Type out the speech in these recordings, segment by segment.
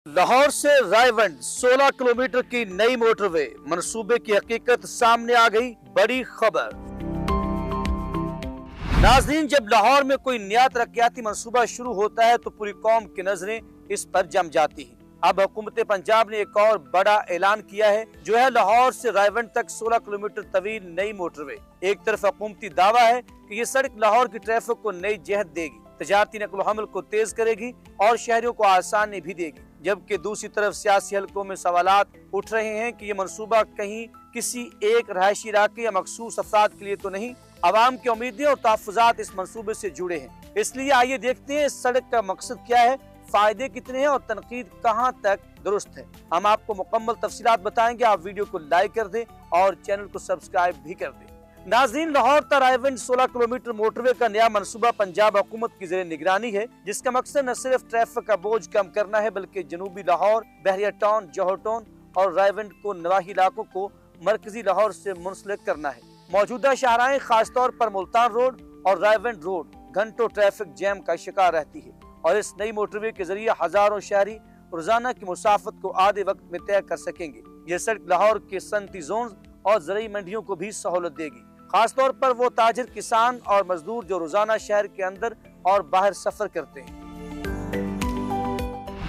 लाहौर से रायवंड 16 किलोमीटर की नई मोटरवे मंसूबे की हकीकत सामने आ गई। बड़ी खबर। नाज़रीन, जब लाहौर में कोई नया तरक्याती मंसूबा शुरू होता है तो पूरी कौम की नजरें इस पर जम जाती हैं। अब हुकूमत पंजाब ने एक और बड़ा ऐलान किया है, जो है लाहौर से रायवंड तक 16 किलोमीटर तवील नई मोटरवे। एक तरफ हुकूमती दावा है कि ये सड़क लाहौर की ट्रैफिक को नई जहत देगी, तजारती नकल हमल को तेज करेगी और शहरियों को आसानी भी देगी, जबकि दूसरी तरफ सियासी हलकों में सवालात उठ रहे हैं कि ये मंसूबा कहीं किसी एक रहायशी इलाके या मखसूस अफराद के लिए तो नहीं। आवाम की उम्मीदें और तहफ़्फ़ुज़ात इस मंसूबे से जुड़े हैं। इसलिए आइए देखते हैं इस सड़क का मकसद क्या है, फायदे कितने हैं और तनकीद कहां तक दुरुस्त है। हम आपको मुकम्मल तफसीलात बताएंगे। आप वीडियो को लाइक कर दें और चैनल को सब्सक्राइब भी कर दें। नाज़रीन, लाहौर ता रायवंड 16 किलोमीटर मोटरवे का नया मंसूबा पंजाब हुकूमत की ज़ेर निगरानी है, जिसका मकसद न सिर्फ ट्रैफिक का बोझ कम करना है, बल्कि जनूबी लाहौर, बहरिया टाउन, जौहर टाउन और रायवंड को नवाही इलाकों को मरकजी लाहौर से मुंसलिक करना है। मौजूदा शाहराएं खासतौर पर मुल्तान रोड और रायवंड रोड घंटों ट्रैफिक जैम का शिकार रहती है और इस नई मोटरवे के जरिए हजारों शहरी रोजाना की मुसाफत को आधे वक्त में तय कर सकेंगे। ये सड़क लाहौर के सनती जोन और जरिए मंडियों को भी सहूलत देगी, खासतौर पर वो ताजिर, किसान और मजदूर जो रोजाना शहर के अंदर और बाहर सफर करते हैं।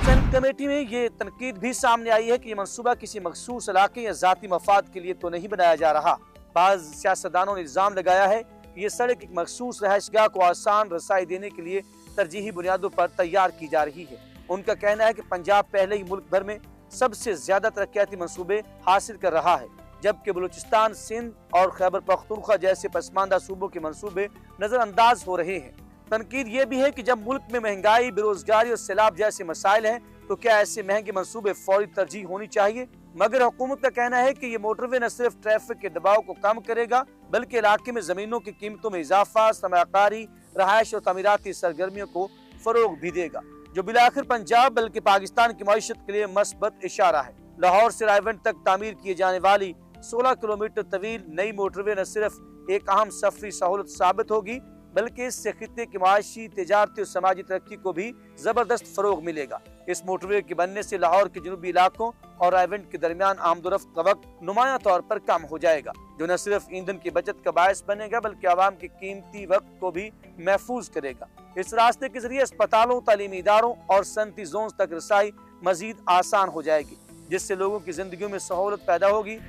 सेनेट कमेटी में ये तनकीद भी सामने आई है कि ये मंसूबा किसी मखसूस इलाके या जाती मफाद के लिए तो नहीं बनाया जा रहा। बाज़ सियासतदानों ने इल्जाम लगाया है कि ये सड़क एक मखसूस रहायशगाह को आसान रसाई देने के लिए तरजीही बुनियादों पर तैयार की जा रही है। उनका कहना है कि पंजाब पहले ही मुल्क भर में सबसे ज्यादा तरक्याती मंसूबे हासिल कर रहा है, जबकि बलूचिस्तान, सिंध और खैबर पख्तूनख्वा जैसे पसमानदा सूबों के मंसूबे नजरअंदाज हो रहे हैं। तनकीद ये भी है कि जब मुल्क में महंगाई, बेरोजगारी और सैलाब जैसे मसाइल हैं, तो क्या ऐसे महंगे मंसूबे फौरी तरजीह होनी चाहिए। मगर हुकूमत का कहना है कि ये मोटरवे न सिर्फ ट्रैफिक के दबाव को कम करेगा, बल्कि इलाके में जमीनों की कीमतों में इजाफा, सरमायाकारी, रहायश और तमीराती सरगर्मियों को फरोग भी देगा, जो बिलाखिर पंजाब बल्कि पाकिस्तान की मईशत के लिए मस्बत इशारा है। लाहौर से रायवंड तक तामीर किए जाने वाली 16 किलोमीटर तवील नई मोटरवे न सिर्फ एक अहम सफरी सहूलत साबित होगी, बल्कि इससे खित्ते की माशी, तिजारती और समाजी तरक्की को भी जबरदस्त फरोग मिलेगा। इस मोटरवे के बनने से लाहौर के जनूबी इलाकों और रायवंड के दरमियान आमदोरफ्त का वक्त नुमाया तौर पर कम हो जाएगा, जो न सिर्फ ईंधन की बचत का बायस बनेगा, बल्कि आवाम के कीमती वक्त को भी महफूज करेगा। इस रास्ते के जरिए अस्पतालों, तालीमी इदारों और सनती जोन तक रसाई मजीद आसान हो जाएगी, जिससे लोगों की जिंदगी में सहूलत पैदा होगी।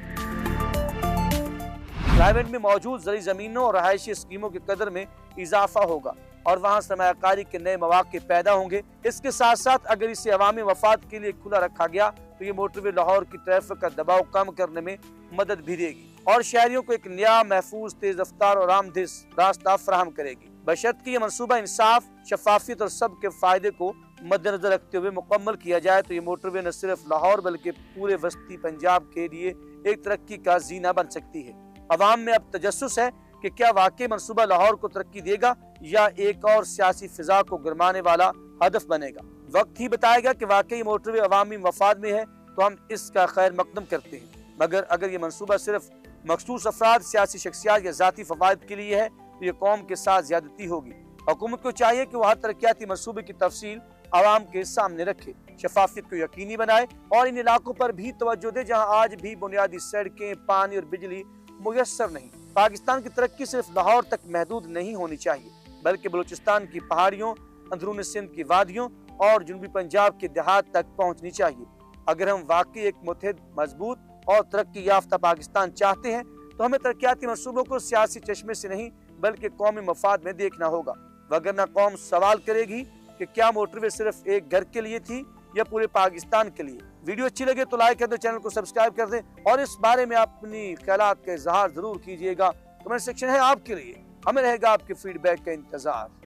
रायवंड में मौजूद जरी जमीनों और रहायशी स्कीमों की कदर में इजाफा होगा और वहाँ सरमायाकारी के नए मौके पैदा होंगे। इसके साथ साथ अगर इसे अवामी मफाद के लिए खुला रखा गया तो ये मोटरवे लाहौर की ट्रैफिक का दबाव कम करने में मदद भी देगी और शहरियों को एक नया, महफूज, तेज रफ्तार और आरामदेह रास्ता फराहम करेगी, बशर्ते ये मंसूबा इंसाफ, शफाफियत और सबके फायदे को मद्देनजर रखते हुए मुकम्मल किया जाए। तो ये मोटरवे न सिर्फ लाहौर बल्कि पूरे वस्ती पंजाब के लिए एक तरक्की का जीना बन सकती है। अवाम में अब तजस्सुस है कि क्या वाकई मंसूबा लाहौर को तरक्की देगा या एक और सियासी फिजा को गरमाने वाला हदफ बनेगा। वक्त ही बताएगा कि वाकई मोटरवे अवामी मफाद में है तो हम इसका खैर मकदम करते हैं, मगर अगर ये मंसूबा सिर्फ मखसूस अफराद, सियासी शख्सियात या जाती फवाद के लिए है तो ये कौम के साथ ज्यादती होगी। हुकूमत को चाहिए कि वह हर तरक्याती मंसूबे की तफसील आवाम के सामने रखे, शफाफियत को यकीनी बनाए और इन इलाकों पर भी तवज्जो दे जहाँ आज भी बुनियादी सड़कें, पानी और बिजली मुयस्सर नहीं। पाकिस्तान की तरक्की सिर्फ लाहौर तक महदूद नहीं होनी चाहिए, बल्कि बलूचिस्तान की पहाड़ियों, अंदरून सिंध की वादियों और जनूबी पंजाब के देहात तक पहुंचनी चाहिए। अगर हम वाकई एक मुत्तहिद, मजबूत और तरक्की याफ्ता पाकिस्तान चाहते हैं तो हमें तरक्याती मंसूबों को सियासी चश्मे से नहीं बल्कि कौमी मफाद में देखना होगा, वगरना कौम सवाल करेगी कि क्या मोटरवे सिर्फ एक घर के लिए थी या पूरे पाकिस्तान के लिए। वीडियो अच्छी लगे तो लाइक कर दें, चैनल को सब्सक्राइब कर दें और इस बारे में अपनी ख्यालात का इजहार जरूर कीजिएगा। कमेंट सेक्शन है आपके लिए, हमें रहेगा आपके फीडबैक का इंतजार।